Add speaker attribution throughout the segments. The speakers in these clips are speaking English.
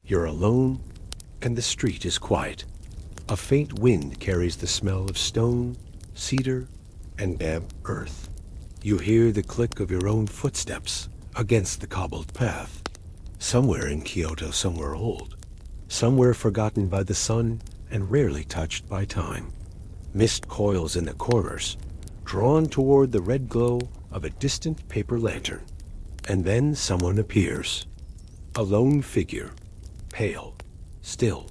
Speaker 1: You're alone, and the street is quiet. A faint wind carries the smell of stone, cedar, and damp earth. You hear the click of your own footsteps against the cobbled path. Somewhere in Kyoto, somewhere old. Somewhere forgotten by the sun and rarely touched by time. Mist coils in the corners, drawn toward the red glow of a distant paper lantern. And then someone appears. A lone figure, pale, still,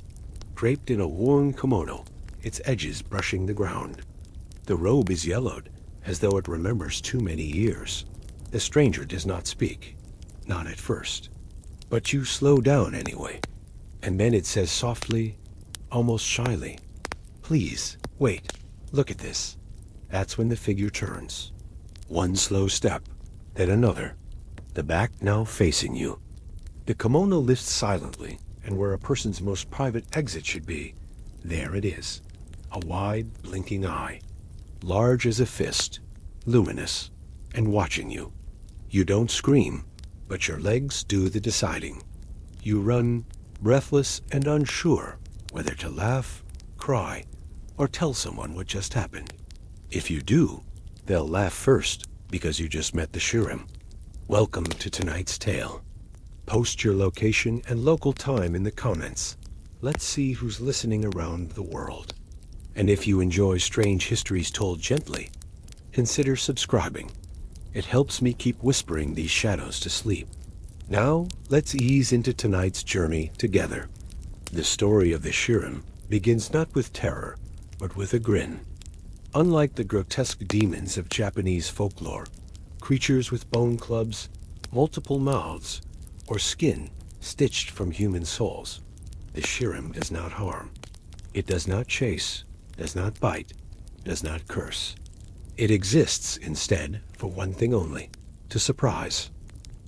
Speaker 1: draped in a worn kimono, its edges brushing the ground. The robe is yellowed, as though it remembers too many years. The stranger does not speak, not at first. But you slow down anyway, and then it says softly, almost shyly, "Please, wait, look at this." That's when the figure turns. One slow step, then another, the back now facing you. The kimono lifts silently, and where a person's most private exit should be, there it is. A wide, blinking eye, large as a fist, luminous, and watching you. You don't scream, but your legs do the deciding. You run, breathless and unsure whether to laugh, cry, or tell someone what just happened. If you do, they'll laugh first because you just met the Shirim. Welcome to tonight's tale. Post your location and local time in the comments. Let's see who's listening around the world. And if you enjoy strange histories told gently, consider subscribing. It helps me keep whispering these shadows to sleep. Now, let's ease into tonight's journey together. The story of the Shirim begins not with terror, but with a grin. Unlike the grotesque demons of Japanese folklore, creatures with bone clubs, multiple mouths, or skin stitched from human souls, the Shirim does not harm. It does not chase, does not bite, does not curse. It exists, instead, for one thing only, to surprise.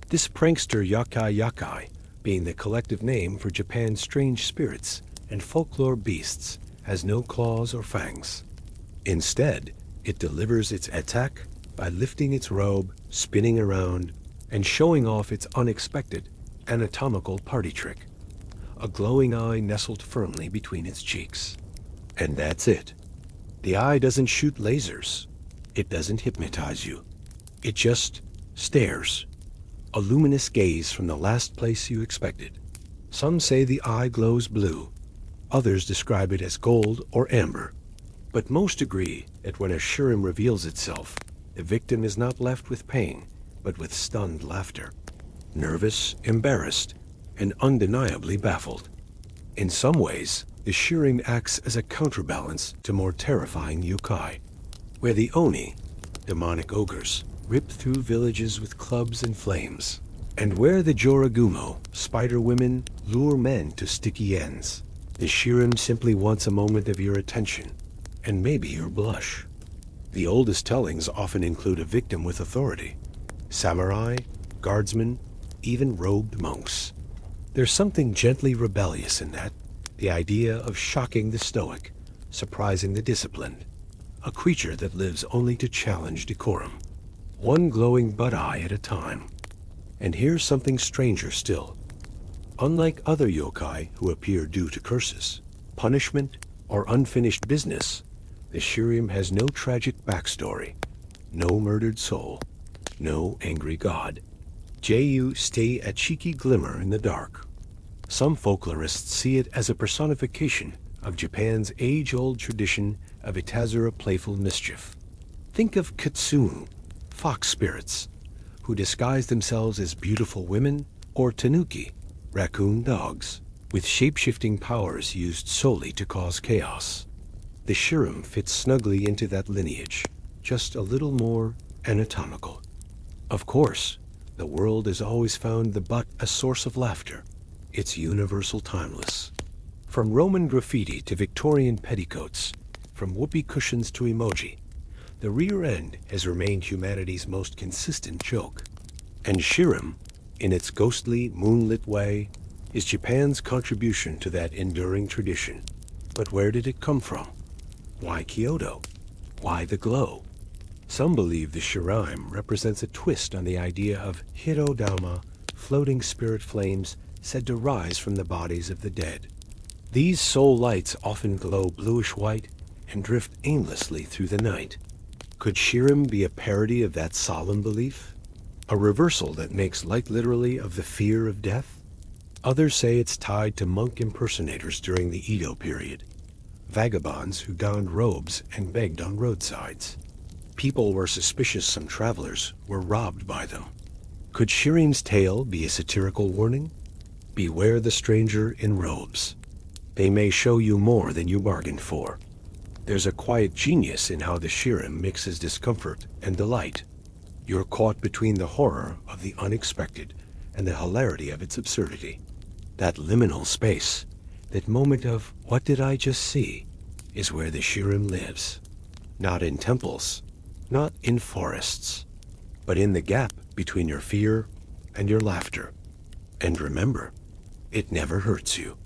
Speaker 1: This prankster Yakai Yakai, being the collective name for Japan's strange spirits and folklore beasts, has no claws or fangs. Instead, it delivers its attack by lifting its robe, spinning around, and showing off its unexpected anatomical party trick. A glowing eye nestled firmly between its cheeks. And that's it. The eye doesn't shoot lasers. It doesn't hypnotize you. It just stares. A luminous gaze from the last place you expected. Some say the eye glows blue. Others describe it as gold or amber. But most agree that when a Shirim reveals itself, the victim is not left with pain, but with stunned laughter. Nervous, embarrassed, and undeniably baffled. In some ways, the Shirim acts as a counterbalance to more terrifying yokai, where the Oni, demonic ogres, rip through villages with clubs and flames, and where the Joragumo, spider women, lure men to sticky ends. The Shirim simply wants a moment of your attention, and maybe your blush. The oldest tellings often include a victim with authority. Samurai, guardsmen, even robed monks. There's something gently rebellious in that, the idea of shocking the stoic, surprising the disciplined. A creature that lives only to challenge decorum. One glowing butt eye at a time. And here's something stranger still. Unlike other yokai who appear due to curses, punishment, or unfinished business, the Shirim has no tragic backstory, no murdered soul, no angry god. Ju stay a cheeky glimmer in the dark. Some folklorists see it as a personification of Japan's age-old tradition of Itazura playful mischief. Think of kitsune, fox spirits, who disguise themselves as beautiful women, or tanuki, raccoon dogs, with shape-shifting powers used solely to cause chaos. The Shirim fits snugly into that lineage, just a little more anatomical. Of course, the world has always found the butt a source of laughter. It's universal timeless. From Roman graffiti to Victorian petticoats, from whoopee cushions to emoji, the rear end has remained humanity's most consistent joke. And Shirim, in its ghostly, moonlit way, is Japan's contribution to that enduring tradition. But where did it come from? Why Kyoto? Why the glow? Some believe the Shirim represents a twist on the idea of Hirodama, floating spirit flames said to rise from the bodies of the dead. These soul lights often glow bluish-white and drift aimlessly through the night. Could Shirim be a parody of that solemn belief? A reversal that makes light literally of the fear of death? Others say it's tied to monk impersonators during the Edo period, vagabonds who donned robes and begged on roadsides. People were suspicious some travelers were robbed by them. Could Shirim's tale be a satirical warning? Beware the stranger in robes. They may show you more than you bargained for. There's a quiet genius in how the Shirim mixes discomfort and delight. You're caught between the horror of the unexpected and the hilarity of its absurdity. That liminal space, that moment of, what did I just see, is where the Shirim lives. Not in temples, not in forests, but in the gap between your fear and your laughter. And remember, it never hurts you.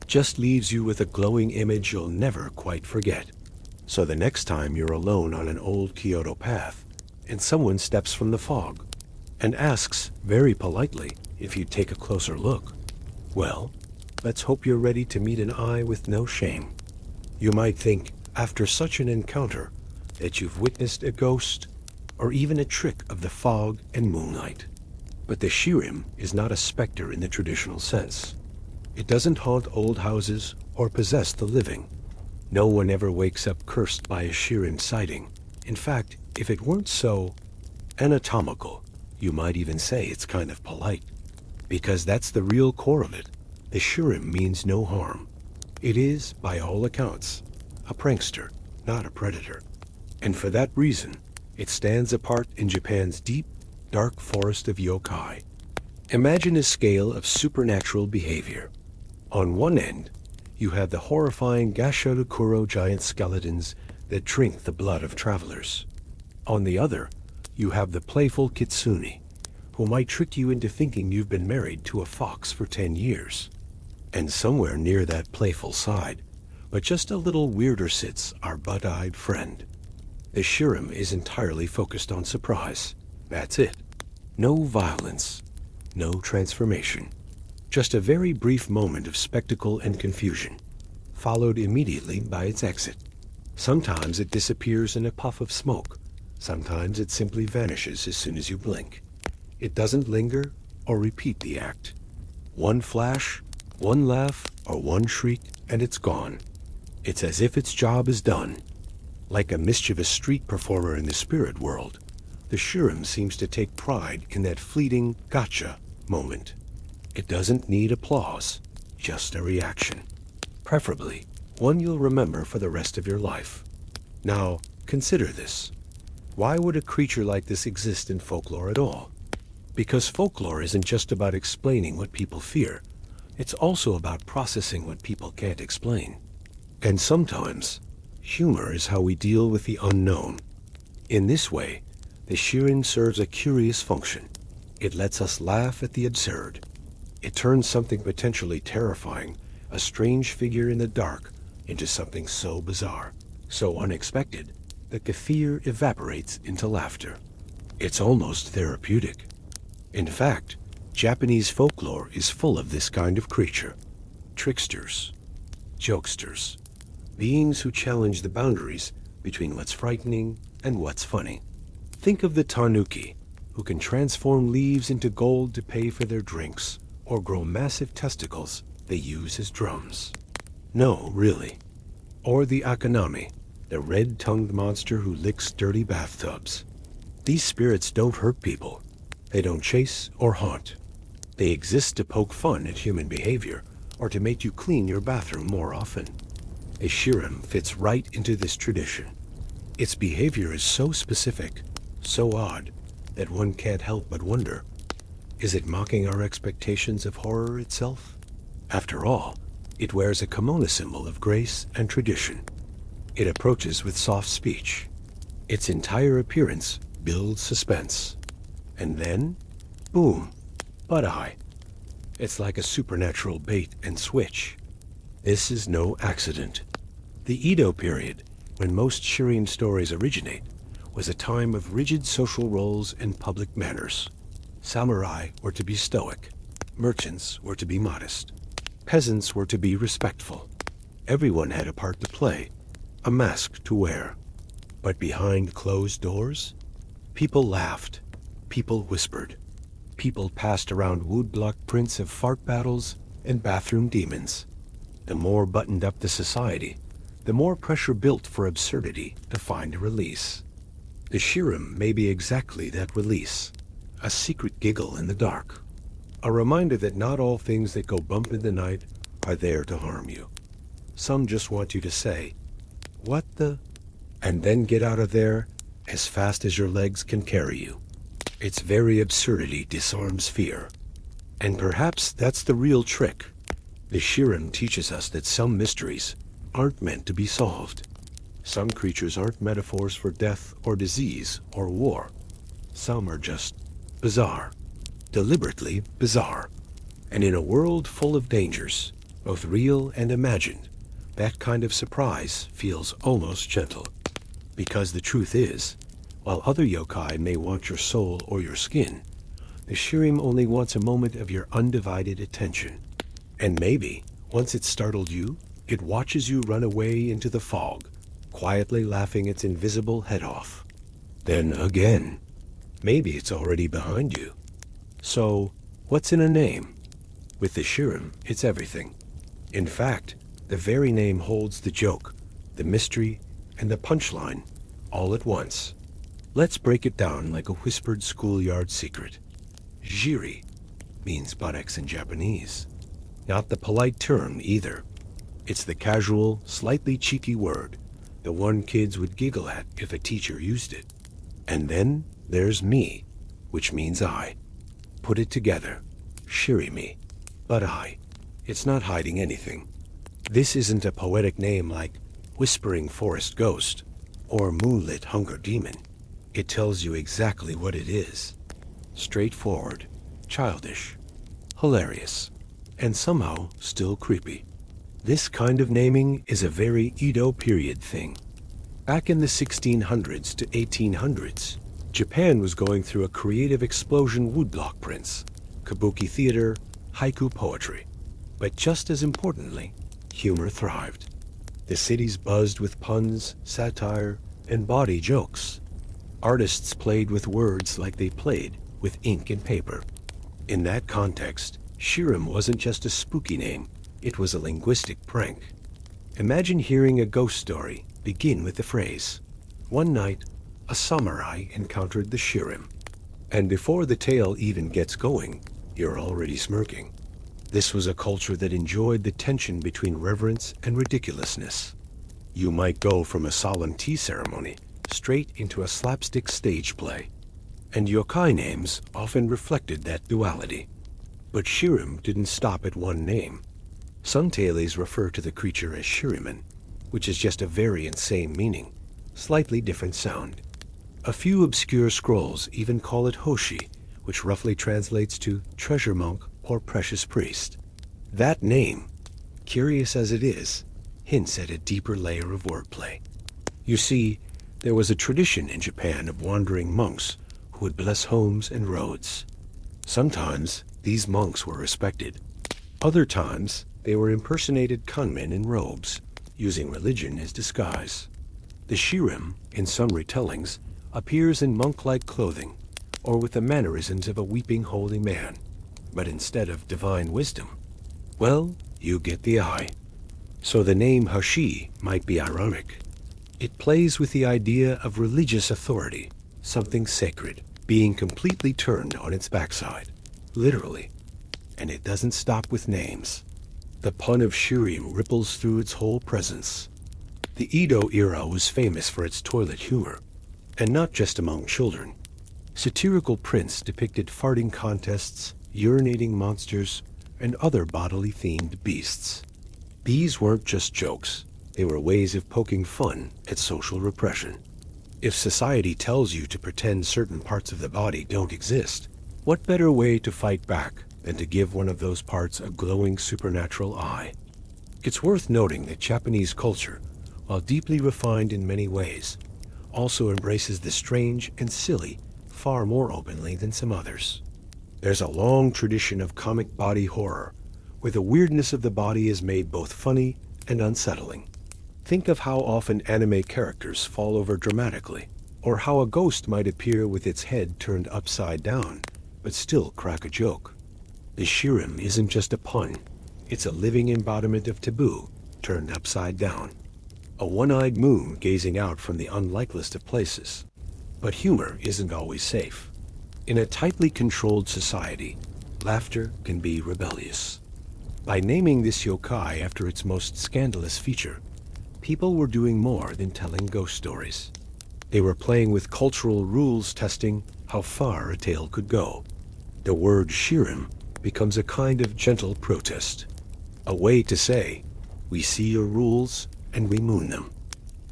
Speaker 1: Just leaves you with a glowing image you'll never quite forget. So the next time you're alone on an old Kyoto path, and someone steps from the fog and asks very politely if you'd take a closer look, well, let's hope you're ready to meet an eye with no shame. You might think, after such an encounter, that you've witnessed a ghost or even a trick of the fog and moonlight. But the Shirim is not a specter in the traditional sense. It doesn't haunt old houses or possess the living. No one ever wakes up cursed by a Shirim sighting. In fact, if it weren't so anatomical, you might even say it's kind of polite. Because that's the real core of it. The Shirim means no harm. It is, by all accounts, a prankster, not a predator. And for that reason, it stands apart in Japan's deep, dark forest of yokai. Imagine a scale of supernatural behavior. On one end, you have the horrifying Gashirokuro giant skeletons that drink the blood of travelers. On the other, you have the playful kitsune, who might trick you into thinking you've been married to a fox for 10 years. And somewhere near that playful side, but just a little weirder, sits our butt-eyed friend. The Shirim is entirely focused on surprise. That's it. No violence, no transformation. Just a very brief moment of spectacle and confusion, followed immediately by its exit. Sometimes it disappears in a puff of smoke. Sometimes it simply vanishes as soon as you blink. It doesn't linger or repeat the act. One flash, one laugh, or one shriek, and it's gone. It's as if its job is done. Like a mischievous street performer in the spirit world, the Shirim seems to take pride in that fleeting gotcha moment. It doesn't need applause, just a reaction. Preferably, one you'll remember for the rest of your life. Now, consider this. Why would a creature like this exist in folklore at all? Because folklore isn't just about explaining what people fear. It's also about processing what people can't explain. And sometimes, humor is how we deal with the unknown. In this way, the Shirin serves a curious function. It lets us laugh at the absurd. It turns something potentially terrifying, a strange figure in the dark, into something so bizarre, so unexpected, that the fear evaporates into laughter. It's almost therapeutic. In fact, Japanese folklore is full of this kind of creature. Tricksters, jokesters, beings who challenge the boundaries between what's frightening and what's funny. Think of the tanuki, who can transform leaves into gold to pay for their drinks, or grow massive testicles they use as drums. No, really. Or the akanami, the red-tongued monster who licks dirty bathtubs. These spirits don't hurt people. They don't chase or haunt. They exist to poke fun at human behavior, or to make you clean your bathroom more often. A Shirim fits right into this tradition. Its behavior is so specific, so odd, that one can't help but wonder, is it mocking our expectations of horror itself? After all, it wears a kimono symbol of grace and tradition. It approaches with soft speech. Its entire appearance builds suspense. And then, boom, butt-eye. It's like a supernatural bait and switch. This is no accident. The Edo period, when most Shirin stories originate, was a time of rigid social roles and public manners. Samurai were to be stoic. Merchants were to be modest. Peasants were to be respectful. Everyone had a part to play, a mask to wear. But behind closed doors, people laughed, people whispered, people passed around woodblock prints of fart battles and bathroom demons. The more buttoned up the society, the more pressure built for absurdity to find a release. The Shirim may be exactly that release, a secret giggle in the dark, a reminder that not all things that go bump in the night are there to harm you. Some just want you to say, "What the?" and then get out of there as fast as your legs can carry you. Its very absurdity disarms fear. And perhaps that's the real trick. The Shirim teaches us that some mysteries aren't meant to be solved. Some creatures aren't metaphors for death or disease or war. Some are just bizarre, deliberately bizarre. And in a world full of dangers, both real and imagined, that kind of surprise feels almost gentle. Because the truth is, while other yokai may want your soul or your skin, the Shirim only wants a moment of your undivided attention. And maybe, once it's startled you, it watches you run away into the fog, quietly laughing its invisible head off. Then again, maybe it's already behind you. So, what's in a name? With the Shirim, it's everything. In fact, the very name holds the joke, the mystery, and the punchline, all at once. Let's break it down like a whispered schoolyard secret. Jiri means buttocks in Japanese. Not the polite term, either. It's the casual, slightly cheeky word, the one kids would giggle at if a teacher used it. And then there's mi, which means I. Put it together, Shirimi. But I. It's not hiding anything. This isn't a poetic name like Whispering Forest Ghost or Moonlit Hunger Demon. It tells you exactly what it is. Straightforward, childish, hilarious, and somehow still creepy. This kind of naming is a very Edo period thing. Back in the 1600s to 1800s, Japan was going through a creative explosion woodblock prints, kabuki theater, haiku poetry. But just as importantly, humor thrived. The cities buzzed with puns, satire, and bawdy jokes. Artists played with words like they played with ink and paper. In that context, Shirim wasn't just a spooky name, it was a linguistic prank. Imagine hearing a ghost story begin with the phrase, "One night, a samurai encountered the Shirim." And before the tale even gets going, you're already smirking. This was a culture that enjoyed the tension between reverence and ridiculousness. You might go from a solemn tea ceremony straight into a slapstick stage play. And yokai names often reflected that duality. But Shirim didn't stop at one name. Some tales refer to the creature as Shiriman, which is just a variant same meaning, slightly different sound. A few obscure scrolls even call it Hoshi, which roughly translates to treasure monk or precious priest. That name, curious as it is, hints at a deeper layer of wordplay. You see, there was a tradition in Japan of wandering monks who would bless homes and roads. Sometimes these monks were respected. Other times they were impersonated conmen in robes, using religion as disguise. The Shirim, in some retellings, appears in monk-like clothing, or with the mannerisms of a weeping holy man. But instead of divine wisdom, well, you get the eye. So the name Hoshi might be ironic. It plays with the idea of religious authority, something sacred, being completely turned on its backside, literally. And it doesn't stop with names. The pun of Shirim ripples through its whole presence. The Edo era was famous for its toilet humor, and not just among children. Satirical prints depicted farting contests, urinating monsters, and other bodily-themed beasts. These weren't just jokes. They were ways of poking fun at social repression. If society tells you to pretend certain parts of the body don't exist, what better way to fight back than to give one of those parts a glowing supernatural eye? It's worth noting that Japanese culture, while deeply refined in many ways, also embraces the strange and silly far more openly than some others. There's a long tradition of comic body horror, where the weirdness of the body is made both funny and unsettling. Think of how often anime characters fall over dramatically, or how a ghost might appear with its head turned upside down, but still crack a joke. The Shirim isn't just a pun, it's a living embodiment of taboo, turned upside down. A one-eyed moon gazing out from the unlikeliest of places. But humor isn't always safe. In a tightly controlled society, laughter can be rebellious. By naming this yokai after its most scandalous feature, people were doing more than telling ghost stories. They were playing with cultural rules, testing how far a tale could go. The word Shirim becomes a kind of gentle protest, a way to say, we see your rules and we moon them.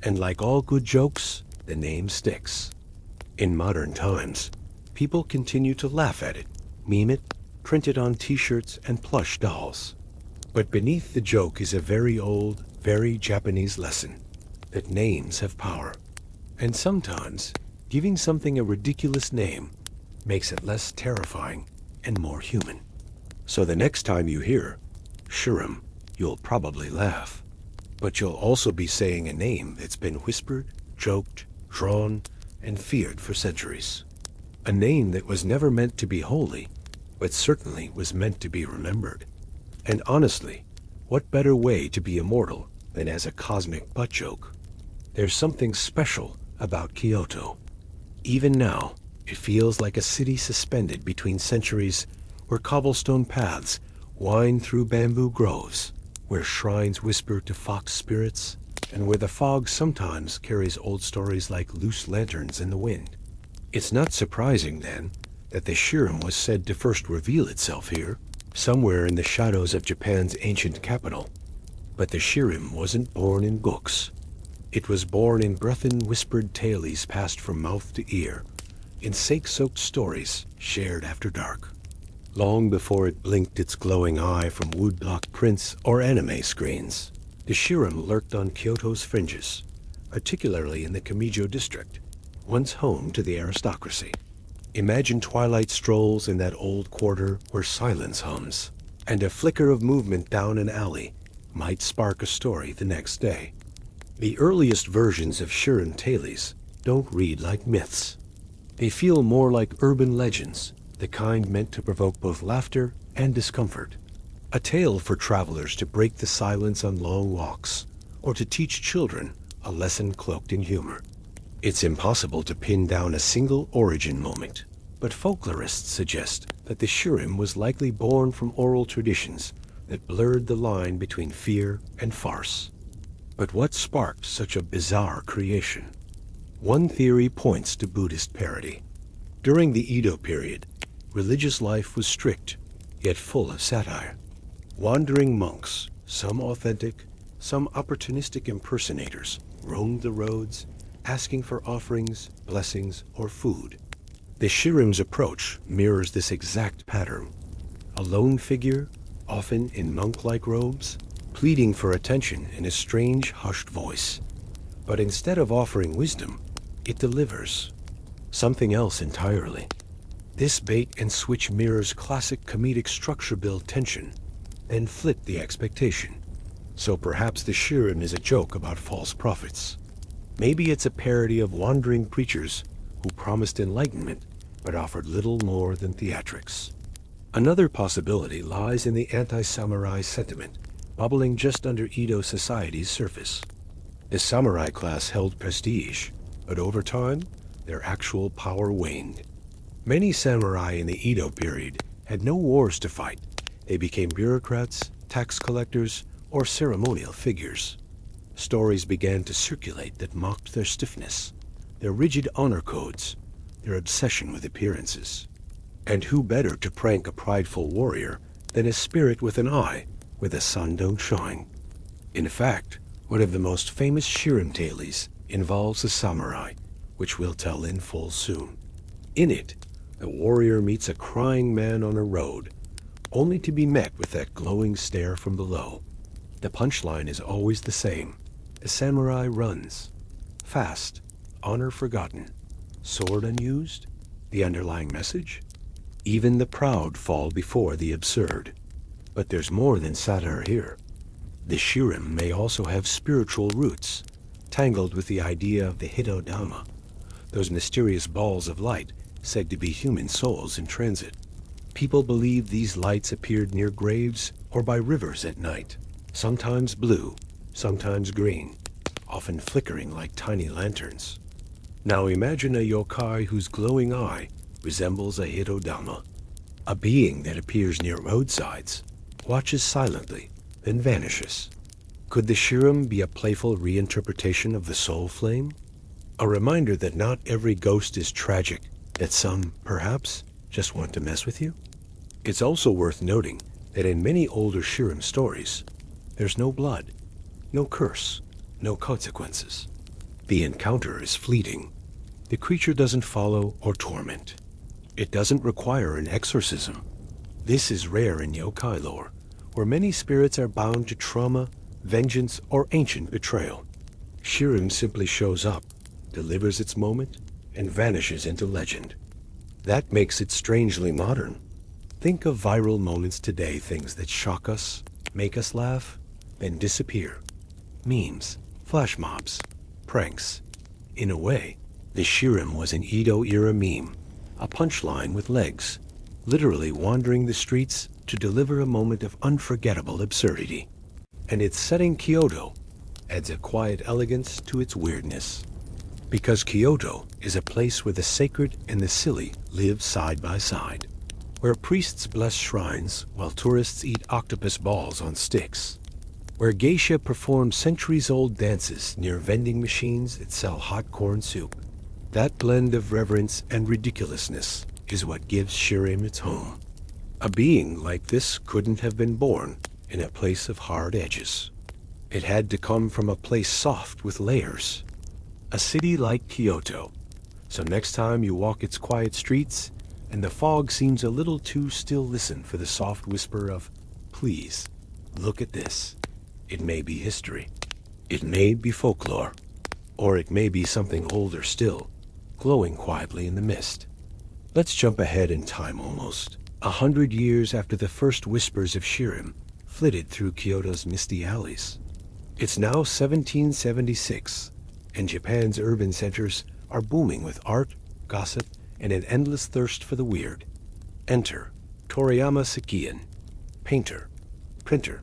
Speaker 1: And like all good jokes, the name sticks. In modern times, people continue to laugh at it, meme it, print it on t-shirts and plush dolls. But beneath the joke is a very old, very Japanese lesson, that names have power. And sometimes, giving something a ridiculous name makes it less terrifying and more human. So the next time you hear Shirim, you'll probably laugh. But you'll also be saying a name that's been whispered, joked, drawn, and feared for centuries. A name that was never meant to be holy, but certainly was meant to be remembered. And honestly, what better way to be immortal than as a cosmic butt joke? There's something special about Kyoto. Even now, it feels like a city suspended between centuries, where cobblestone paths wind through bamboo groves, where shrines whisper to fox spirits, and where the fog sometimes carries old stories like loose lanterns in the wind. It's not surprising, then, that the Shirim was said to first reveal itself here, somewhere in the shadows of Japan's ancient capital. But the Shirim wasn't born in books. It was born in breathen whispered tales passed from mouth to ear, in sake-soaked stories shared after dark. Long before it blinked its glowing eye from woodblock prints or anime screens, the Shirim lurked on Kyoto's fringes, particularly in the Kamijo district, once home to the aristocracy. Imagine twilight strolls in that old quarter where silence hums, and a flicker of movement down an alley might spark a story the next day. The earliest versions of Shirim tales don't read like myths. They feel more like urban legends, the kind meant to provoke both laughter and discomfort. A tale for travelers to break the silence on long walks, or to teach children a lesson cloaked in humor. It's impossible to pin down a single origin moment, but folklorists suggest that the Shirim was likely born from oral traditions that blurred the line between fear and farce. But what sparked such a bizarre creation? One theory points to Buddhist parody. During the Edo period, religious life was strict, yet full of satire. Wandering monks, some authentic, some opportunistic impersonators, roamed the roads, asking for offerings, blessings, or food. The Shirim's approach mirrors this exact pattern. A lone figure, often in monk-like robes, pleading for attention in a strange, hushed voice. But instead of offering wisdom, it delivers something else entirely. This bait-and-switch mirrors classic comedic structure-build tension, then flip the expectation. So perhaps the Shirim is a joke about false prophets. Maybe it's a parody of wandering preachers who promised enlightenment but offered little more than theatrics. Another possibility lies in the anti-samurai sentiment bubbling just under Edo society's surface. The samurai class held prestige, but over time, their actual power waned. Many samurai in the Edo period had no wars to fight. They became bureaucrats, tax collectors, or ceremonial figures. Stories began to circulate that mocked their stiffness, their rigid honor codes, their obsession with appearances. And who better to prank a prideful warrior than a spirit with an eye where the sun don't shine? In fact, one of the most famous Shirim tales involves a samurai, which we'll tell in full soon. In it, a warrior meets a crying man on a road, only to be met with that glowing stare from below. The punchline is always the same. The samurai runs. Fast, honor forgotten, sword unused. The underlying message? Even the proud fall before the absurd. But there's more than satire here. The Shirim may also have spiritual roots, tangled with the idea of the Hitodama, those mysterious balls of light said to be human souls in transit. People believe these lights appeared near graves or by rivers at night, sometimes blue, sometimes green, often flickering like tiny lanterns. Now imagine a yokai whose glowing eye resembles a Hitodama, a being that appears near roadsides, watches silently, then vanishes. Could the Shirim be a playful reinterpretation of the soul flame? A reminder that not every ghost is tragic, that some, perhaps, just want to mess with you? It's also worth noting that in many older Shirim stories, there's no blood, no curse, no consequences. The encounter is fleeting. The creature doesn't follow or torment. It doesn't require an exorcism. This is rare in yokai lore, where many spirits are bound to trauma, vengeance, or ancient betrayal. Shirim simply shows up, delivers its moment, and vanishes into legend. That makes it strangely modern. Think of viral moments today, things that shock us, make us laugh, then disappear. Memes, flash mobs, pranks. In a way, the Shirim was an Edo-era meme, a punchline with legs, literally wandering the streets to deliver a moment of unforgettable absurdity. And its setting, Kyoto, adds a quiet elegance to its weirdness. Because Kyoto is a place where the sacred and the silly live side by side, where priests bless shrines while tourists eat octopus balls on sticks, where geisha perform centuries-old dances near vending machines that sell hot corn soup. That blend of reverence and ridiculousness is what gives Shirim its home. A being like this couldn't have been born in a place of hard edges. It had to come from a place soft with layers. A city like Kyoto. So next time you walk its quiet streets and the fog seems a little too still, listen for the soft whisper of, "Please, look at this." It may be history. It may be folklore. Or it may be something older still, glowing quietly in the mist. Let's jump ahead in time almost. 100 years after the first whispers of Shirim flitted through Kyoto's misty alleys. It's now 1776, and Japan's urban centers are booming with art, gossip, and an endless thirst for the weird. Enter Toriyama Sekien, painter, printer,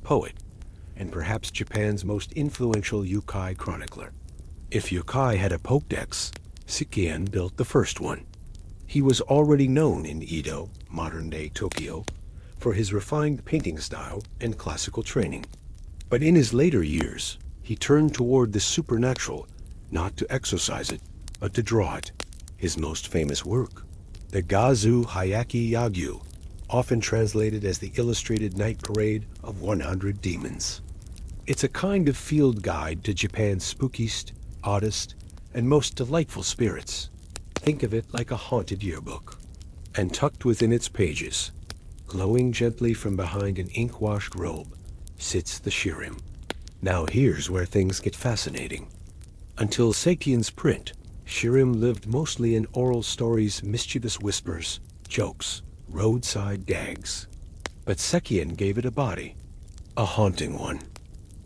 Speaker 1: poet, and perhaps Japan's most influential yokai chronicler. If yokai had a Pokédex, Sekien built the first one. He was already known in Edo, modern-day Tokyo, for his refined painting style and classical training. But in his later years, he turned toward the supernatural, not to exorcise it, but to draw it. His most famous work, the Gazu Hayaki Yagyu, often translated as the Illustrated Night Parade of 100 Demons. It's a kind of field guide to Japan's spookiest, oddest, and most delightful spirits. Think of it like a haunted yearbook. And tucked within its pages, glowing gently from behind an ink-washed robe, sits the Shirim. Now here's where things get fascinating. Until Sekien's print, Shirim lived mostly in oral stories, mischievous whispers, jokes, roadside gags. But Sekien gave it a body, a haunting one.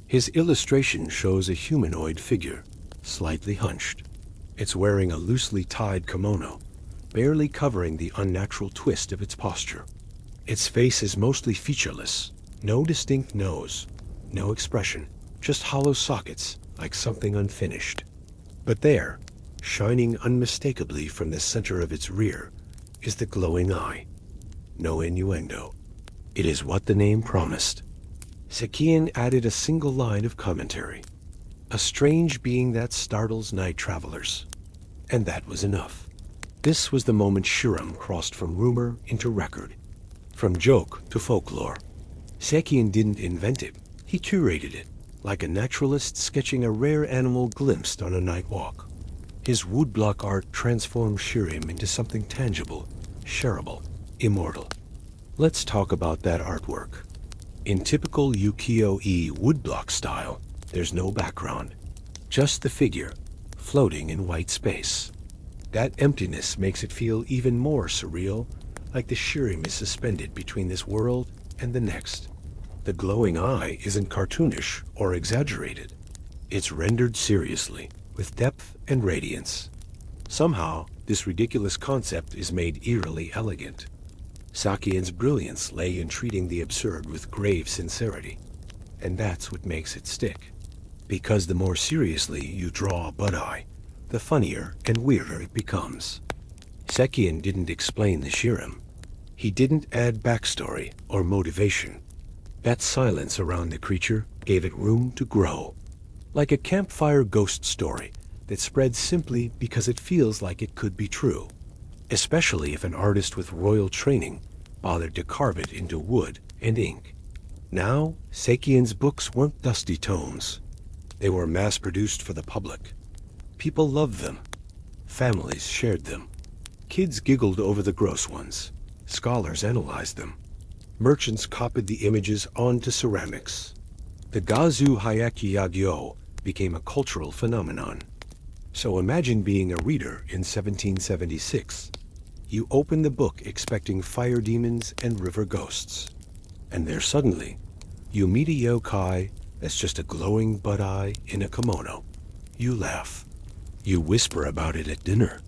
Speaker 1: His illustration shows a humanoid figure, slightly hunched. It's wearing a loosely tied kimono, barely covering the unnatural twist of its posture. Its face is mostly featureless, no distinct nose, no expression, just hollow sockets like something unfinished. But there, shining unmistakably from the center of its rear, is the glowing eye. No innuendo. It is what the name promised. Sekien added a single line of commentary. A strange being that startles night travelers. And that was enough. This was the moment Shirim crossed from rumor into record, from joke to folklore. Sekien didn't invent it, he curated it, like a naturalist sketching a rare animal glimpsed on a night walk. His woodblock art transformed Shirim into something tangible, shareable, immortal. Let's talk about that artwork. In typical ukiyo-e woodblock style, there's no background, just the figure, floating in white space. That emptiness makes it feel even more surreal, like the Shirim is suspended between this world and the next. The glowing eye isn't cartoonish or exaggerated. It's rendered seriously, with depth and radiance. Somehow, this ridiculous concept is made eerily elegant. Sakien's brilliance lay in treating the absurd with grave sincerity. And that's what makes it stick. Because the more seriously you draw a Budai, the funnier and weirder it becomes. Sekien didn't explain the Shirim. He didn't add backstory or motivation. That silence around the creature gave it room to grow. Like a campfire ghost story that spreads simply because it feels like it could be true. Especially if an artist with royal training bothered to carve it into wood and ink. Now, Sekien's books weren't dusty tomes. They were mass-produced for the public. People loved them. Families shared them. Kids giggled over the gross ones. Scholars analyzed them. Merchants copied the images onto ceramics. The Gazu Hayaki Yagyo became a cultural phenomenon. So imagine being a reader in 1776. You open the book expecting fire demons and river ghosts. And there suddenly, you meet a yokai that's just a glowing Budai in a kimono. You laugh. You whisper about it at dinner.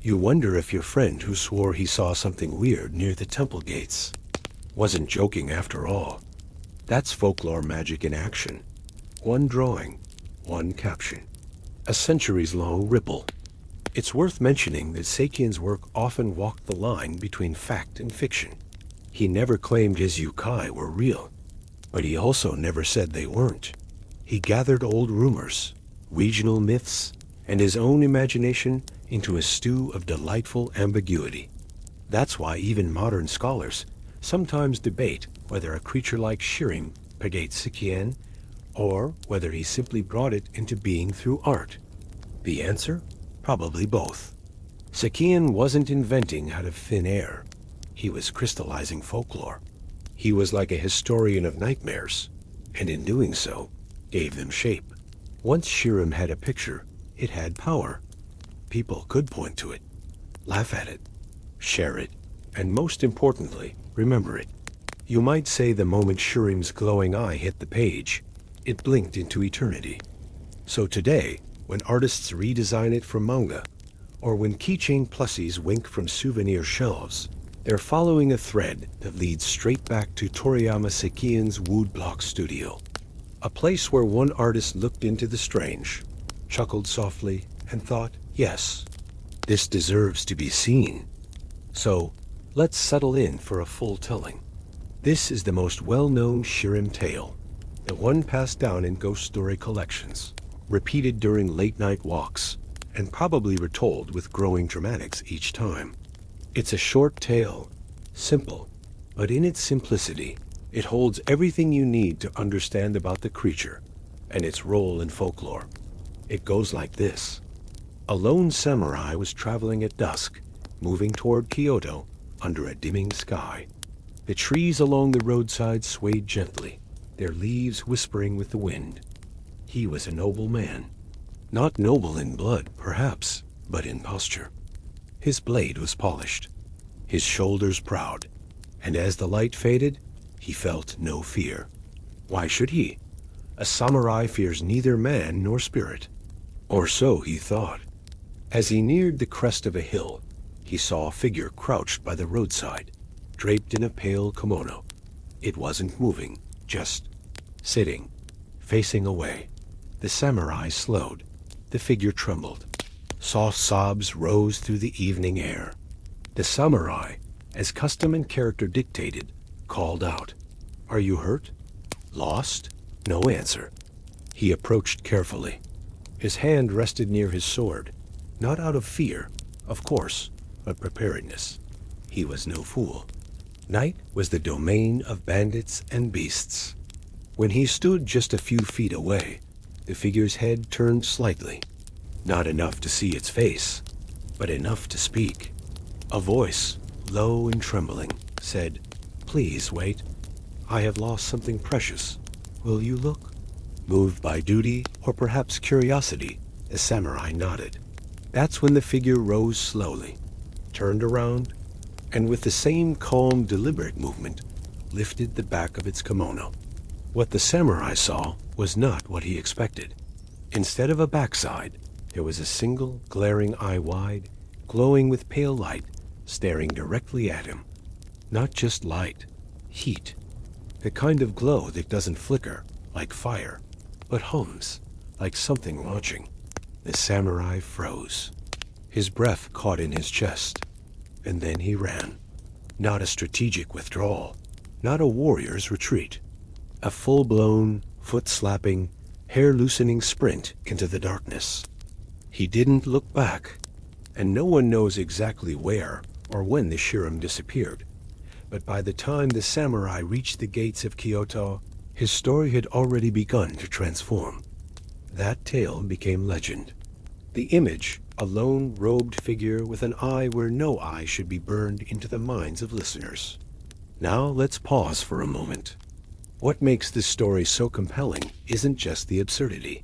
Speaker 1: You wonder if your friend who swore he saw something weird near the temple gates wasn't joking after all. That's folklore magic in action. One drawing, one caption. A centuries-long ripple. It's worth mentioning that Sekien's work often walked the line between fact and fiction. He never claimed his yokai were real, but he also never said they weren't. He gathered old rumors, regional myths, and his own imagination into a stew of delightful ambiguity. That's why even modern scholars sometimes debate whether a creature like Shirim predates Sekien, or whether he simply brought it into being through art. The answer? Probably both. Sekien wasn't inventing out of thin air. He was crystallizing folklore. He was like a historian of nightmares, and in doing so, gave them shape. Once Shirim had a picture, it had power. People could point to it, laugh at it, share it, and most importantly, remember it. You might say the moment Shirim's glowing eye hit the page, it blinked into eternity. So today, when artists redesign it from manga, or when keychain plussies wink from souvenir shelves, they're following a thread that leads straight back to Toriyama Sekien's woodblock studio. A place where one artist looked into the strange, chuckled softly, and thought, yes, this deserves to be seen. So, let's settle in for a full telling. This is the most well-known Shirim tale, the one passed down in ghost story collections, repeated during late-night walks, and probably retold with growing dramatics each time. It's a short tale, simple, but in its simplicity, it holds everything you need to understand about the creature and its role in folklore. It goes like this. A lone samurai was traveling at dusk, moving toward Kyoto under a dimming sky. The trees along the roadside swayed gently, their leaves whispering with the wind. He was a noble man. Not noble in blood, perhaps, but in posture. His blade was polished, his shoulders proud, and as the light faded, he felt no fear. Why should he? A samurai fears neither man nor spirit. Or so he thought. As he neared the crest of a hill, he saw a figure crouched by the roadside, draped in a pale kimono. It wasn't moving, just sitting, facing away. The samurai slowed. The figure trembled. Soft sobs rose through the evening air. The samurai, as custom and character dictated, called out, "Are you hurt? Lost?" No answer. He approached carefully. His hand rested near his sword, not out of fear, of course, but preparedness. He was no fool. Night was the domain of bandits and beasts. When he stood just a few feet away, the figure's head turned slightly. Not enough to see its face, but enough to speak. A voice, low and trembling, said, "Please wait. I have lost something precious. Will you look?" Moved by duty, or perhaps curiosity, the samurai nodded. That's when the figure rose slowly, turned around, and with the same calm, deliberate movement, lifted the back of its kimono. What the samurai saw was not what he expected. Instead of a backside, there was a single, glaring eye wide, glowing with pale light, staring directly at him. Not just light, heat. The kind of glow that doesn't flicker, like fire, but hums, like something launching. The samurai froze. His breath caught in his chest, and then he ran. Not a strategic withdrawal, not a warrior's retreat. A full-blown, foot-slapping, hair-loosening sprint into the darkness. He didn't look back, and no one knows exactly where or when the Shirim disappeared. But by the time the samurai reached the gates of Kyoto, his story had already begun to transform. That tale became legend. The image, a lone robed figure with an eye where no eye should be burned into the minds of listeners. Now let's pause for a moment. What makes this story so compelling isn't just the absurdity.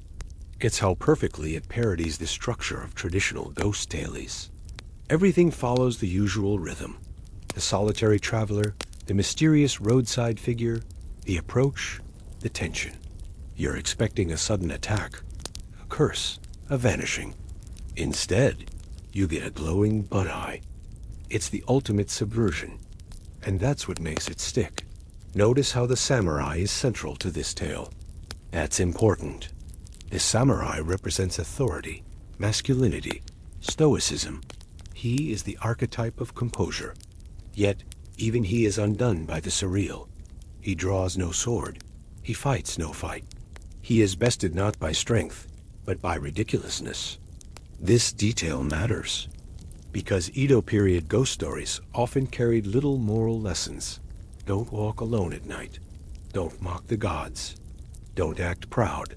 Speaker 1: It's how perfectly it parodies the structure of traditional ghost tales. Everything follows the usual rhythm. The solitary traveler, the mysterious roadside figure, the approach, the tension. You're expecting a sudden attack, a curse, a vanishing. Instead, you get a glowing butt eye. It's the ultimate subversion, and that's what makes it stick. Notice how the samurai is central to this tale. That's important. The samurai represents authority, masculinity, stoicism. He is the archetype of composure. Yet, even he is undone by the surreal. He draws no sword. He fights no fight. He is bested not by strength, but by ridiculousness. This detail matters, because Edo period ghost stories often carried little moral lessons. Don't walk alone at night. Don't mock the gods. Don't act proud.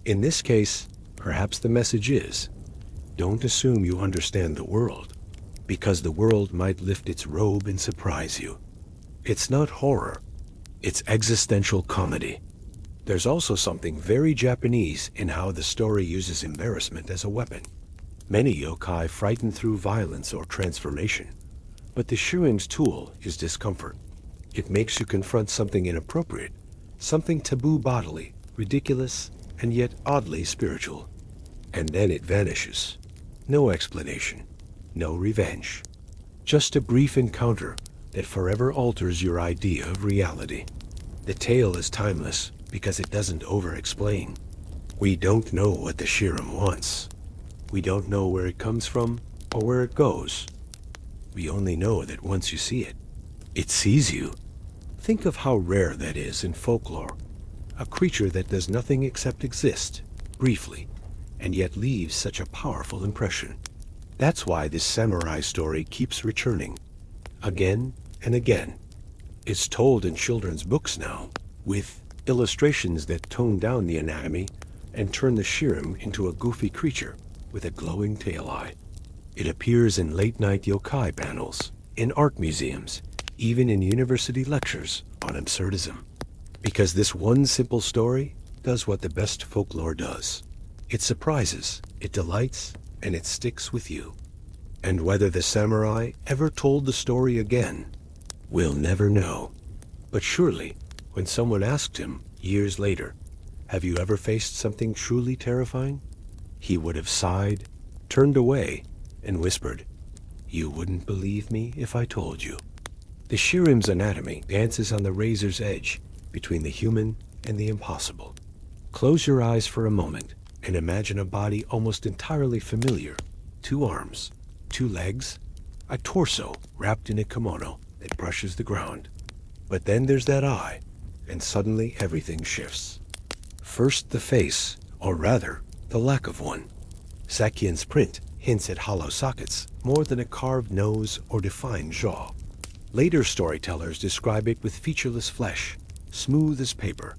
Speaker 1: In this case, perhaps the message is, don't assume you understand the world, because the world might lift its robe and surprise you. It's not horror. It's existential comedy. There's also something very Japanese in how the story uses embarrassment as a weapon. Many yokai frighten through violence or transformation, but the Shirim's tool is discomfort. It makes you confront something inappropriate, something taboo bodily, ridiculous, and yet oddly spiritual. And then it vanishes. No explanation, no revenge. Just a brief encounter that forever alters your idea of reality. The tale is timeless because it doesn't over-explain. We don't know what the Shirim wants. We don't know where it comes from or where it goes. We only know that once you see it, it sees you. Think of how rare that is in folklore. A creature that does nothing except exist, briefly, and yet leaves such a powerful impression. That's why this samurai story keeps returning, again and again. It's told in children's books now, with illustrations that tone down the anatomy and turn the Shirim into a goofy creature with a glowing tail eye. It appears in late-night yokai panels, in art museums, even in university lectures on absurdism. Because this one simple story does what the best folklore does. It surprises, it delights, and it sticks with you. And whether the samurai ever told the story again, we'll never know. But surely, when someone asked him, years later, have you ever faced something truly terrifying? He would have sighed, turned away, and whispered, you wouldn't believe me if I told you. The Shirim's anatomy dances on the razor's edge between the human and the impossible. Close your eyes for a moment and imagine a body almost entirely familiar. 2 arms, 2 legs, a torso wrapped in a kimono that brushes the ground. But then there's that eye, and suddenly everything shifts. First the face, or rather, the lack of one. Sakien's print hints at hollow sockets more than a carved nose or defined jaw. Later storytellers describe it with featureless flesh, smooth as paper,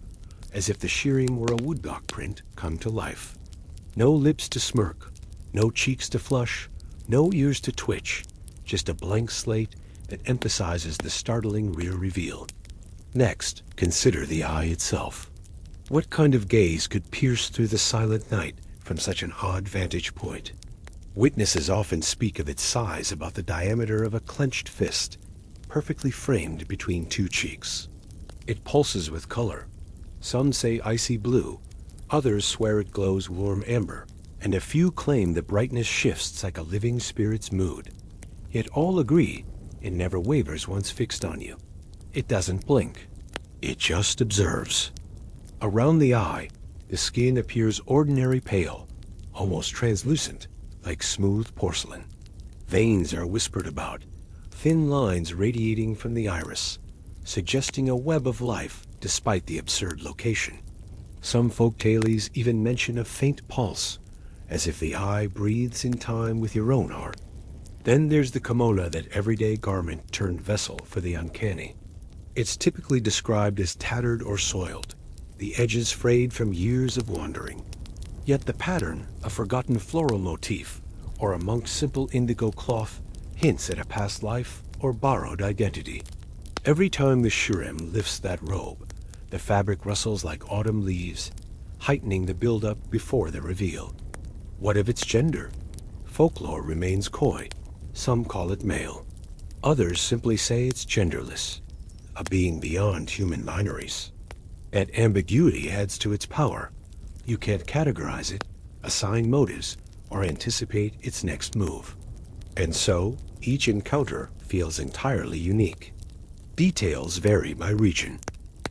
Speaker 1: as if the Shirim were a woodblock print come to life. No lips to smirk, no cheeks to flush, no ears to twitch, just a blank slate that emphasizes the startling rear reveal. Next, consider the eye itself. What kind of gaze could pierce through the silent night from such an odd vantage point? Witnesses often speak of its size about the diameter of a clenched fist, perfectly framed between two cheeks. It pulses with color. Some say icy blue, others swear it glows warm amber, and a few claim the brightness shifts like a living spirit's mood. Yet all agree it never wavers once fixed on you. It doesn't blink. It just observes. Around the eye, the skin appears ordinary pale, almost translucent, like smooth porcelain. Veins are whispered about, thin lines radiating from the iris, suggesting a web of life despite the absurd location. Some folktales even mention a faint pulse, as if the eye breathes in time with your own heart. Then there's the kimono, that everyday garment turned vessel for the uncanny. It's typically described as tattered or soiled, the edges frayed from years of wandering. Yet the pattern, a forgotten floral motif, or a monk's simple indigo cloth, hints at a past life or borrowed identity. Every time the shirem lifts that robe, the fabric rustles like autumn leaves, heightening the build-up before the reveal. What of its gender? Folklore remains coy. Some call it male. Others simply say it's genderless, a being beyond human binaries. And ambiguity adds to its power. You can't categorize it, assign motives, or anticipate its next move. And so, each encounter feels entirely unique. Details vary by region.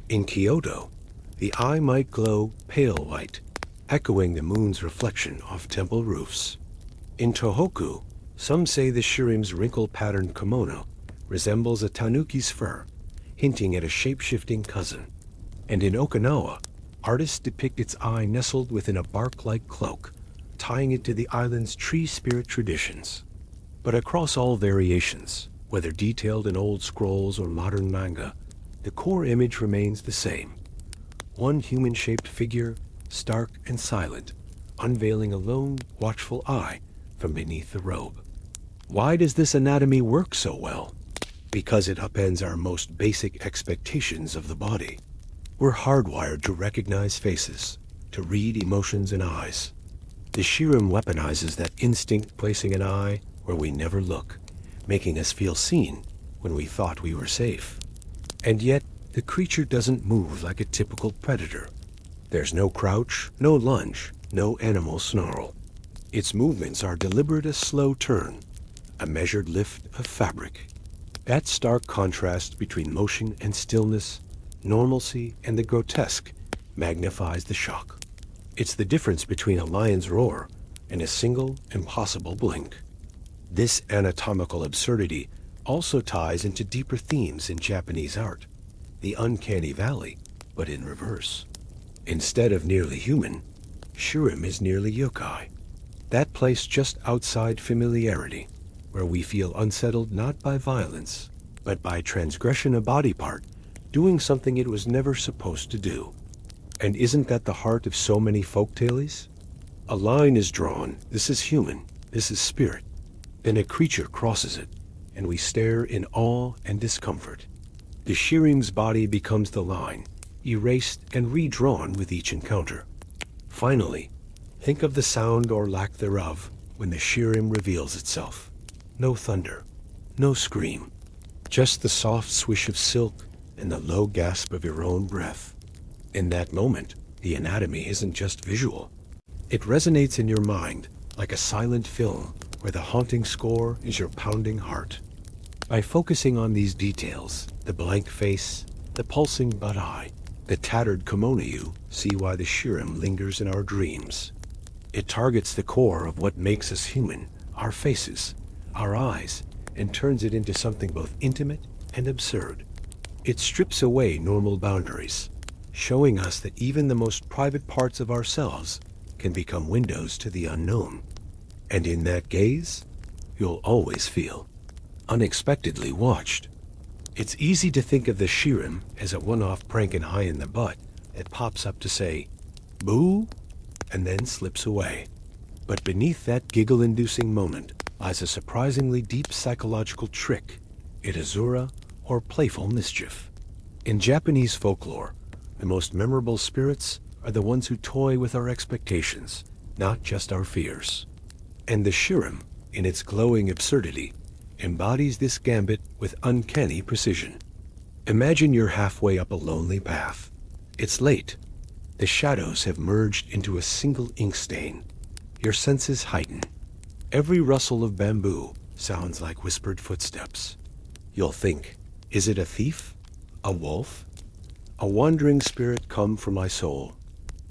Speaker 1: In Kyoto, the eye might glow pale white, echoing the moon's reflection off temple roofs. In Tohoku, some say the shirem's wrinkle-patterned kimono resembles a tanuki's fur, hinting at a shape-shifting cousin. And in Okinawa, artists depict its eye nestled within a bark-like cloak, tying it to the island's tree spirit traditions. But across all variations, whether detailed in old scrolls or modern manga, the core image remains the same. One human-shaped figure, stark and silent, unveiling a lone, watchful eye from beneath the robe. Why does this anatomy work so well? Because it upends our most basic expectations of the body. We're hardwired to recognize faces, to read emotions in eyes. The shirem weaponizes that instinct, placing an eye where we never look, making us feel seen when we thought we were safe. And yet, the creature doesn't move like a typical predator. There's no crouch, no lunge, no animal snarl. Its movements are deliberate as slow turn, a measured lift of fabric. That stark contrast between motion and stillness, normalcy and the grotesque, magnifies the shock. It's the difference between a lion's roar and a single, impossible blink. This anatomical absurdity also ties into deeper themes in Japanese art, the uncanny valley, but in reverse. Instead of nearly human, shirem is nearly yokai, that place just outside familiarity, where we feel unsettled not by violence, but by transgression of body part, doing something it was never supposed to do. And isn't that the heart of so many folktales? A line is drawn, this is human, this is spirit. Then a creature crosses it, and we stare in awe and discomfort. The shirem's body becomes the line, erased and redrawn with each encounter. Finally, think of the sound or lack thereof when the shirem reveals itself. No thunder, no scream, just the soft swish of silk and the low gasp of your own breath. In that moment, the anatomy isn't just visual. It resonates in your mind like a silent film where the haunting score is your pounding heart. By focusing on these details, the blank face, the pulsing butt eye, the tattered kimono, you see why the shirem lingers in our dreams. It targets the core of what makes us human, our faces, our eyes, and turns it into something both intimate and absurd. It strips away normal boundaries, showing us that even the most private parts of ourselves can become windows to the unknown. And in that gaze, you'll always feel unexpectedly watched. It's easy to think of the shirem as a one-off prank and high in the butt that pops up to say, "Boo," and then slips away. But beneath that giggle-inducing moment lies a surprisingly deep psychological trick, itazura, or playful mischief. In Japanese folklore, the most memorable spirits are the ones who toy with our expectations, not just our fears. And the Shirim, in its glowing absurdity, embodies this gambit with uncanny precision. Imagine you're halfway up a lonely path. It's late. The shadows have merged into a single ink stain. Your senses heighten. Every rustle of bamboo sounds like whispered footsteps. You'll think, is it a thief? A wolf? A wandering spirit come from my soul?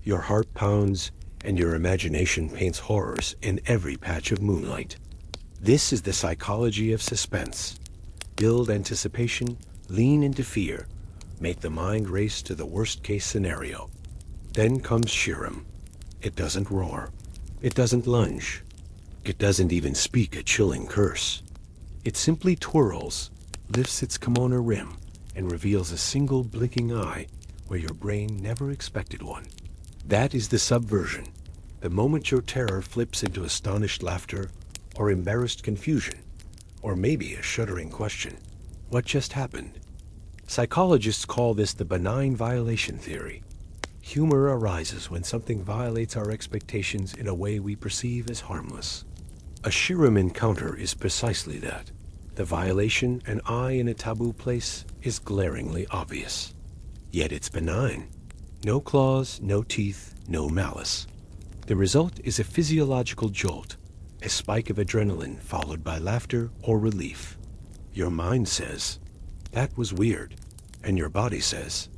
Speaker 1: Your heart pounds, and your imagination paints horrors in every patch of moonlight. This is the psychology of suspense. Build anticipation, lean into fear, make the mind race to the worst-case scenario. Then comes Shirim. It doesn't roar. It doesn't lunge. It doesn't even speak a chilling curse. It simply twirls, lifts its kimono rim, and reveals a single blinking eye where your brain never expected one. That is the subversion. The moment your terror flips into astonished laughter, or embarrassed confusion, or maybe a shuddering question. What just happened? Psychologists call this the benign violation theory. Humor arises when something violates our expectations in a way we perceive as harmless. A Shirim encounter is precisely that. The violation, an eye in a taboo place, is glaringly obvious. Yet it's benign. No claws, no teeth, no malice. The result is a physiological jolt, a spike of adrenaline followed by laughter or relief. Your mind says, that was weird, and your body says,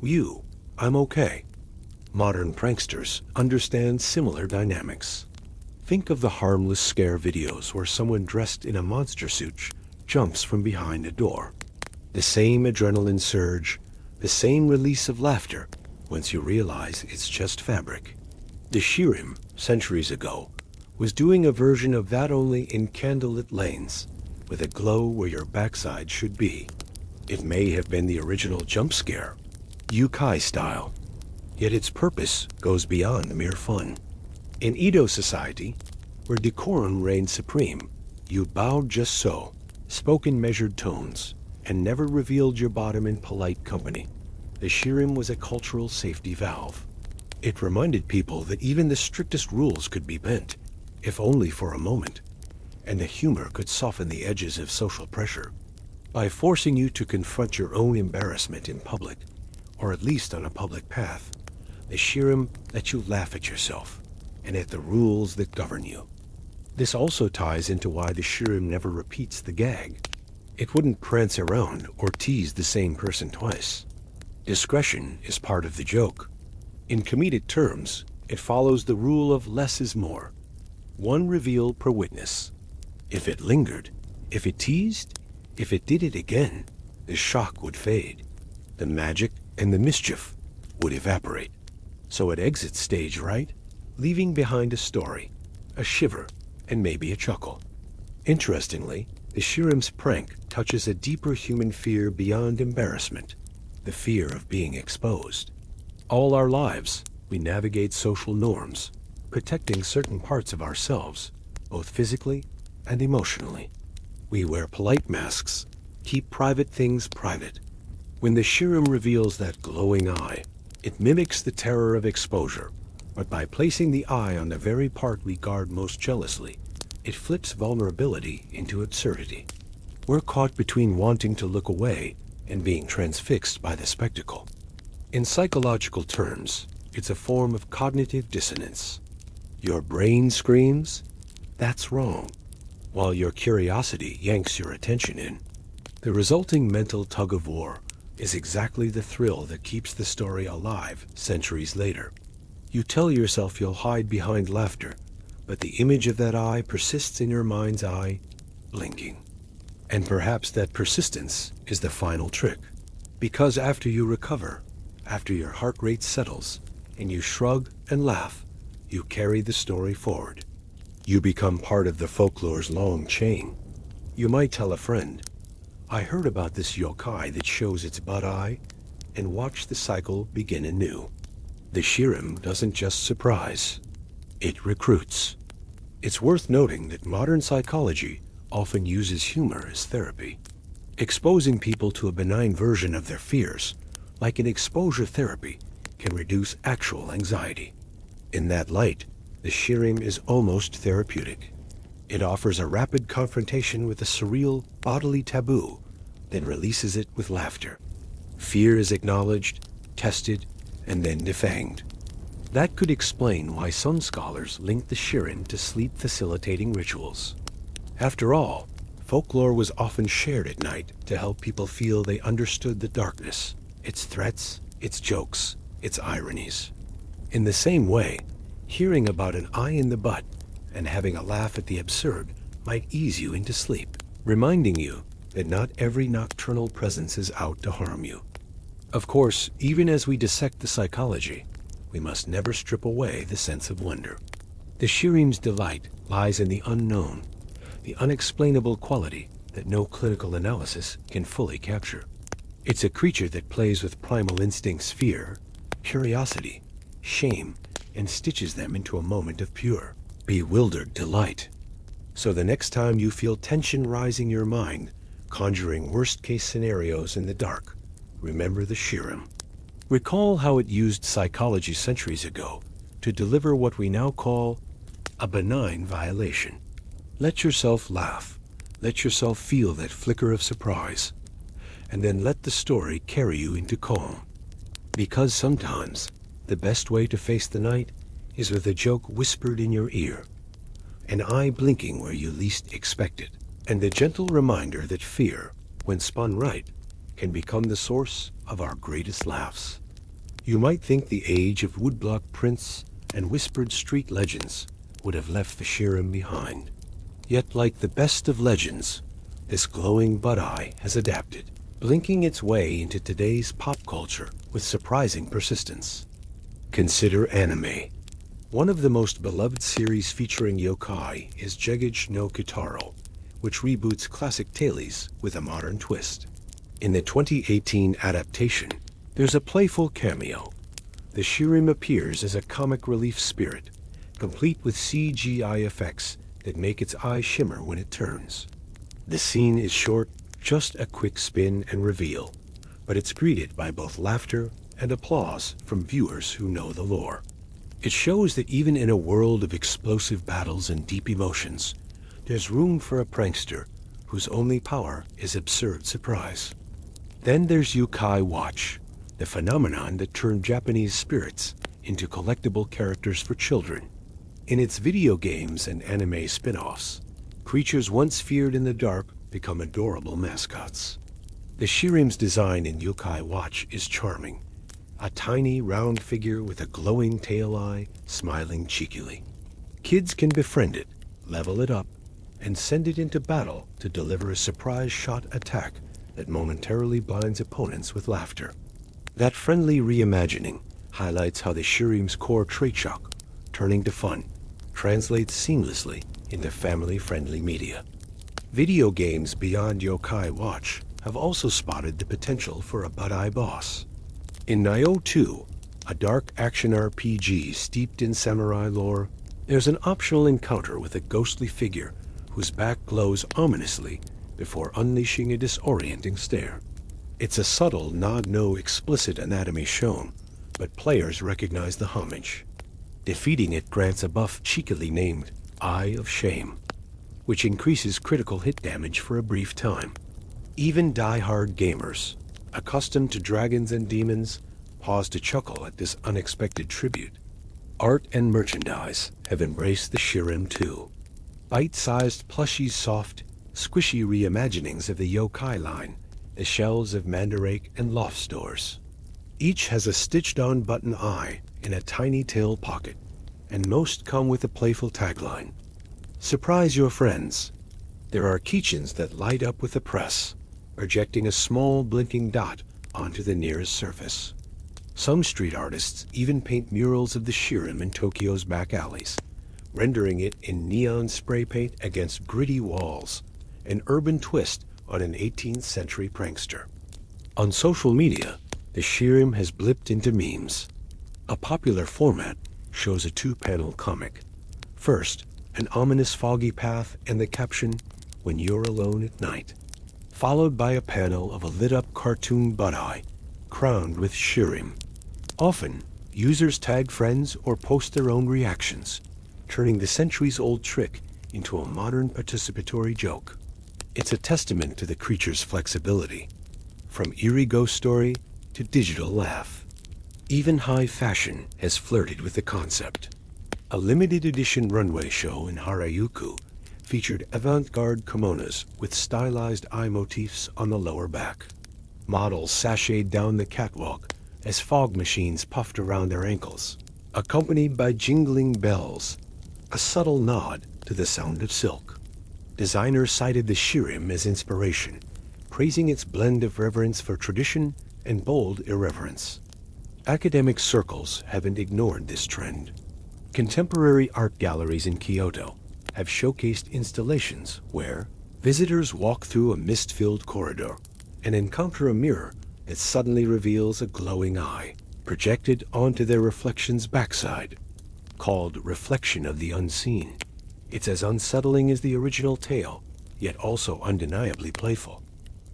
Speaker 1: I'm okay. Modern pranksters understand similar dynamics. Think of the harmless scare videos where someone dressed in a monster suit jumps from behind a door. The same adrenaline surge, the same release of laughter once you realize it's just fabric. The Shirim, centuries ago, was doing a version of that only in candlelit lanes, with a glow where your backside should be. It may have been the original jump scare, Yukai style, yet its purpose goes beyond mere fun. In Edo society, where decorum reigned supreme, you bowed just so, spoke in measured tones, and never revealed your bottom in polite company. The Shirim was a cultural safety valve. It reminded people that even the strictest rules could be bent, if only for a moment, and the humor could soften the edges of social pressure. By forcing you to confront your own embarrassment in public, or at least on a public path, the Shirim let you laugh at yourself and at the rules that govern you. This also ties into why the Shirim never repeats the gag. It wouldn't prance around or tease the same person twice. Discretion is part of the joke. In comedic terms, it follows the rule of less is more. One reveal per witness. If it lingered, if it teased, if it did it again, the shock would fade. The magic and the mischief would evaporate. So it exits stage right, leaving behind a story, a shiver, and maybe a chuckle. Interestingly, the Shirim's prank touches a deeper human fear beyond embarrassment, the fear of being exposed. All our lives, we navigate social norms, protecting certain parts of ourselves, both physically and emotionally. We wear polite masks, keep private things private. When the Shirim reveals that glowing eye, it mimics the terror of exposure, but by placing the eye on the very part we guard most jealously, it flips vulnerability into absurdity. We're caught between wanting to look away and being transfixed by the spectacle. In psychological terms, it's a form of cognitive dissonance. Your brain screams, "That's wrong," while your curiosity yanks your attention in. The resulting mental tug-of-war is exactly the thrill that keeps the story alive centuries later. You tell yourself you'll hide behind laughter, but the image of that eye persists in your mind's eye, blinking. And perhaps that persistence is the final trick. Because after you recover, after your heart rate settles, and you shrug and laugh, you carry the story forward. You become part of the folklore's long chain. You might tell a friend, "I heard about this yokai that shows its butt eye," and watch the cycle begin anew. The Shirim doesn't just surprise, it recruits. It's worth noting that modern psychology often uses humor as therapy. Exposing people to a benign version of their fears, like an exposure therapy, can reduce actual anxiety. In that light, the Shirim is almost therapeutic. It offers a rapid confrontation with a surreal bodily taboo, then releases it with laughter. Fear is acknowledged, tested, and then defanged. That could explain why some scholars link the Shirin to sleep-facilitating rituals. After all, folklore was often shared at night to help people feel they understood the darkness, its threats, its jokes, its ironies. In the same way, hearing about an eye in the butt and having a laugh at the absurd might ease you into sleep, reminding you that not every nocturnal presence is out to harm you. Of course, even as we dissect the psychology, we must never strip away the sense of wonder. The Shirim's delight lies in the unknown, the unexplainable quality that no clinical analysis can fully capture. It's a creature that plays with primal instincts, fear, curiosity, shame, and stitches them into a moment of pure, bewildered delight. So the next time you feel tension rising your mind, conjuring worst-case scenarios in the dark, remember the Shirim. Recall how it used psychology centuries ago to deliver what we now call a benign violation. Let yourself laugh. Let yourself feel that flicker of surprise. And then let the story carry you into calm. Because sometimes the best way to face the night is with a joke whispered in your ear, an eye blinking where you least expect it, and the gentle reminder that fear, when spun right, can become the source of our greatest laughs. You might think the age of woodblock prints and whispered street legends would have left the Shirim behind. Yet like the best of legends, this glowing bud-eye has adapted, blinking its way into today's pop culture with surprising persistence. Consider anime. One of the most beloved series featuring yokai is Gegege no Kitaro, which reboots classic tales with a modern twist. In the 2018 adaptation, there's a playful cameo. The Shirim appears as a comic relief spirit, complete with CGI effects that make its eye shimmer when it turns. The scene is short, just a quick spin and reveal, but it's greeted by both laughter and applause from viewers who know the lore. It shows that even in a world of explosive battles and deep emotions, there's room for a prankster whose only power is absurd surprise. Then there's Yokai Watch, the phenomenon that turned Japanese spirits into collectible characters for children. In its video games and anime spin-offs, creatures once feared in the dark become adorable mascots. The Shirim's design in Yokai Watch is charming. A tiny, round figure with a glowing tail eye, smiling cheekily. Kids can befriend it, level it up, and send it into battle to deliver a surprise shot attack that momentarily blinds opponents with laughter. That friendly reimagining highlights how the Shirim's core trait shock, turning to fun, translates seamlessly into family-friendly media. Video games beyond Yokai Watch have also spotted the potential for a bud-eye boss. In Nioh 2, a dark action RPG steeped in samurai lore, there's an optional encounter with a ghostly figure whose back glows ominously before unleashing a disorienting stare. It's a subtle nod, no explicit anatomy shown, but players recognize the homage. Defeating it grants a buff cheekily named Eye of Shame, which increases critical hit damage for a brief time. Even die-hard gamers, accustomed to dragons and demons, pause to chuckle at this unexpected tribute. Art and merchandise have embraced the Shirim too. Bite-sized plushies, soft, squishy reimaginings of the yokai line, the shelves of Mandarake and Loft stores. Each has a stitched-on button eye in a tiny tail pocket, and most come with a playful tagline. Surprise your friends. There are keychains that light up with the press, projecting a small blinking dot onto the nearest surface. Some street artists even paint murals of the Shirim in Tokyo's back alleys, rendering it in neon spray paint against gritty walls, an urban twist on an 18th century prankster. On social media, the Shirim has blipped into memes. A popular format shows a two-panel comic. First, an ominous foggy path and the caption, "When you're alone at night," followed by a panel of a lit-up cartoon bud-eye, crowned with Shirim. Often, users tag friends or post their own reactions, turning the centuries-old trick into a modern participatory joke. It's a testament to the creature's flexibility, from eerie ghost story to digital laugh. Even high fashion has flirted with the concept. A limited edition runway show in Harajuku featured avant-garde kimonos with stylized eye motifs on the lower back. Models sashayed down the catwalk as fog machines puffed around their ankles, accompanied by jingling bells, a subtle nod to the sound of silk. Designers cited the Shirim as inspiration, praising its blend of reverence for tradition and bold irreverence. Academic circles haven't ignored this trend. Contemporary art galleries in Kyoto have showcased installations where visitors walk through a mist-filled corridor and encounter a mirror that suddenly reveals a glowing eye, projected onto their reflection's backside. Called Reflection of the Unseen, it's as unsettling as the original tale, yet also undeniably playful.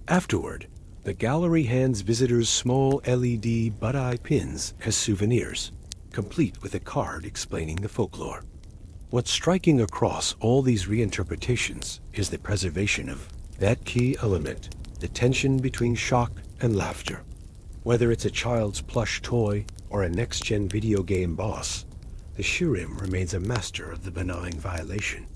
Speaker 1: Afterward, the gallery hands visitors small LED butt-eye pins as souvenirs, complete with a card explaining the folklore. What's striking across all these reinterpretations is the preservation of that key element, the tension between shock and laughter. Whether it's a child's plush toy or a next-gen video game boss, the Shirim remains a master of the benign violation.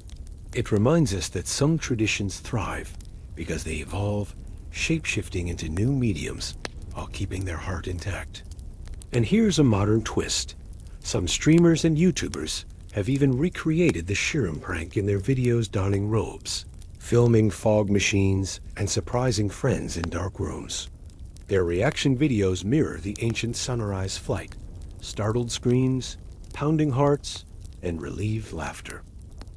Speaker 1: It reminds us that some traditions thrive because they evolve, shape-shifting into new mediums while keeping their heart intact. And here's a modern twist. Some streamers and YouTubers have even recreated the Shirim prank in their videos donning robes, filming fog machines, and surprising friends in dark rooms. Their reaction videos mirror the ancient sunrise flight, startled screams, pounding hearts, and relieved laughter.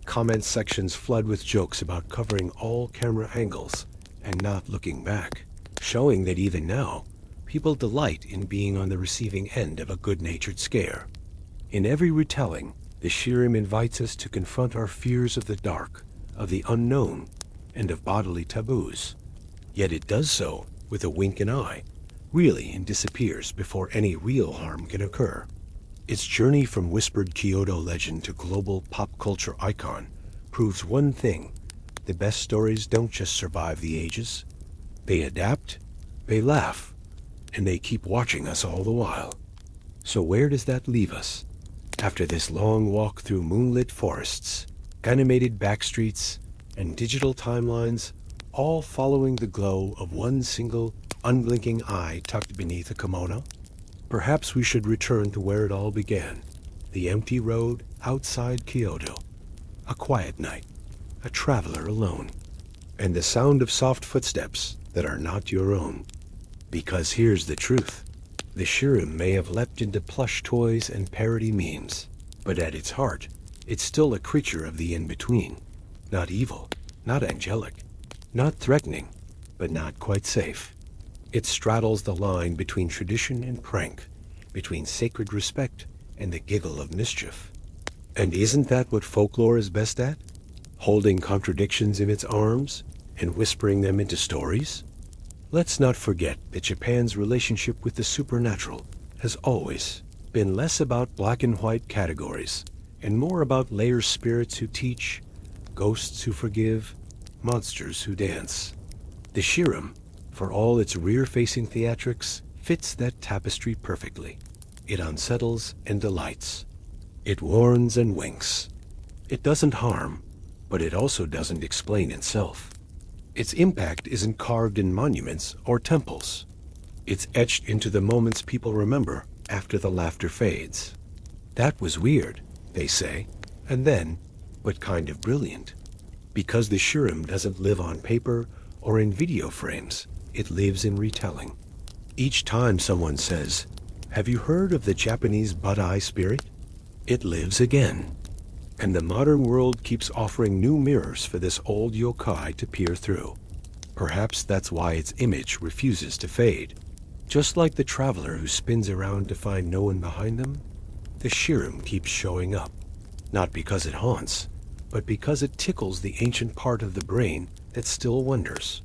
Speaker 1: Comment sections flood with jokes about covering all camera angles and not looking back, showing that even now, people delight in being on the receiving end of a good-natured scare. In every retelling, the Shirim invites us to confront our fears of the dark, of the unknown, and of bodily taboos. Yet it does so with a wink and eye, really, and disappears before any real harm can occur. Its journey from whispered Kyoto legend to global pop culture icon proves one thing: the best stories don't just survive the ages. They adapt, they laugh, and they keep watching us all the while. So where does that leave us? After this long walk through moonlit forests, animated backstreets, and digital timelines, all following the glow of one single, unblinking eye tucked beneath a kimono, perhaps we should return to where it all began, the empty road outside Kyoto. A quiet night, a traveler alone, and the sound of soft footsteps that are not your own. Because here's the truth. The Shirim may have leapt into plush toys and parody memes, but at its heart, it's still a creature of the in-between. Not evil, not angelic, not threatening, but not quite safe. It straddles the line between tradition and prank, between sacred respect and the giggle of mischief. And isn't that what folklore is best at? Holding contradictions in its arms and whispering them into stories? Let's not forget that Japan's relationship with the supernatural has always been less about black and white categories and more about layer spirits who teach, ghosts who forgive, monsters who dance. The Shirim, for all its rear-facing theatrics, fits that tapestry perfectly. It unsettles and delights. It warns and winks. It doesn't harm, but it also doesn't explain itself. Its impact isn't carved in monuments or temples. It's etched into the moments people remember after the laughter fades. That was weird, they say, and then, but kind of brilliant. Because the Shirim doesn't live on paper or in video frames, it lives in retelling. Each time someone says, "Have you heard of the Japanese butt-eye spirit?" it lives again. And the modern world keeps offering new mirrors for this old yokai to peer through. Perhaps that's why its image refuses to fade. Just like the traveler who spins around to find no one behind them, the Shirim keeps showing up, not because it haunts, but because it tickles the ancient part of the brain that still wonders.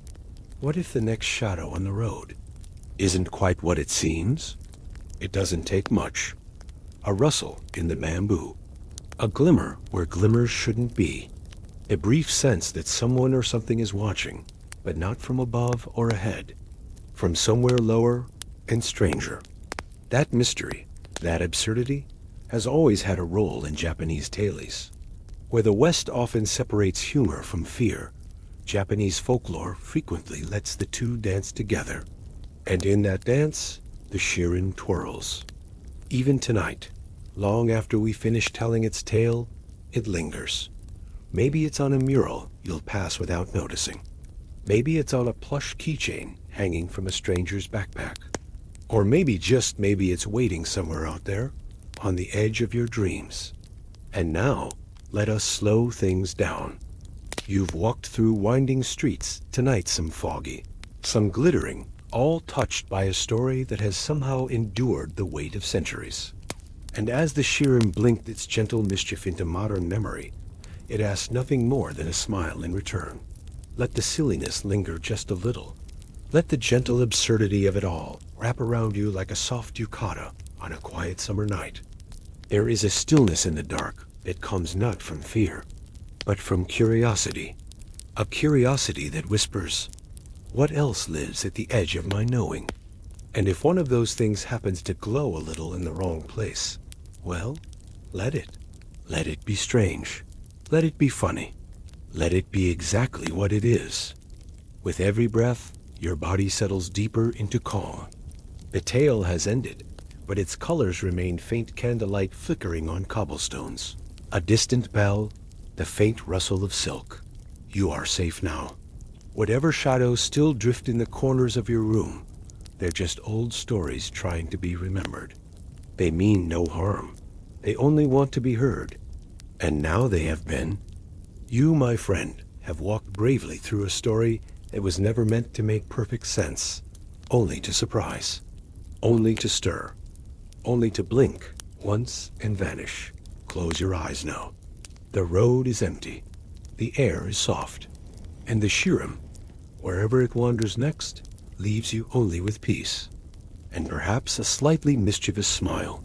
Speaker 1: What if the next shadow on the road isn't quite what it seems? It doesn't take much. A rustle in the bamboo. A glimmer where glimmers shouldn't be. A brief sense that someone or something is watching, but not from above or ahead, from somewhere lower and stranger. That mystery, that absurdity, has always had a role in Japanese tales. Where the West often separates humor from fear, Japanese folklore frequently lets the two dance together. And in that dance, the Shirin twirls. Even tonight, long after we finish telling its tale, it lingers. Maybe it's on a mural you'll pass without noticing. Maybe it's on a plush keychain hanging from a stranger's backpack. Or maybe, just maybe, it's waiting somewhere out there, on the edge of your dreams. And now, let us slow things down. You've walked through winding streets, tonight some foggy, some glittering, all touched by a story that has somehow endured the weight of centuries. And as the Shirin blinked its gentle mischief into modern memory, it asked nothing more than a smile in return. Let the silliness linger just a little. Let the gentle absurdity of it all wrap around you like a soft yukata on a quiet summer night. There is a stillness in the dark that comes not from fear, but from curiosity. A curiosity that whispers, "What else lives at the edge of my knowing?" And if one of those things happens to glow a little in the wrong place, well, let it. Let it be strange. Let it be funny. Let it be exactly what it is. With every breath, your body settles deeper into calm. The tale has ended, but its colors remain faint candlelight flickering on cobblestones. A distant bell, the faint rustle of silk. You are safe now. Whatever shadows still drift in the corners of your room, they're just old stories trying to be remembered. They mean no harm. They only want to be heard. And now they have been. You, my friend, have walked bravely through a story that was never meant to make perfect sense, only to surprise, only to stir, only to blink once and vanish. Close your eyes now. The road is empty, the air is soft, and the Shirin, wherever it wanders next, leaves you only with peace, and perhaps a slightly mischievous smile.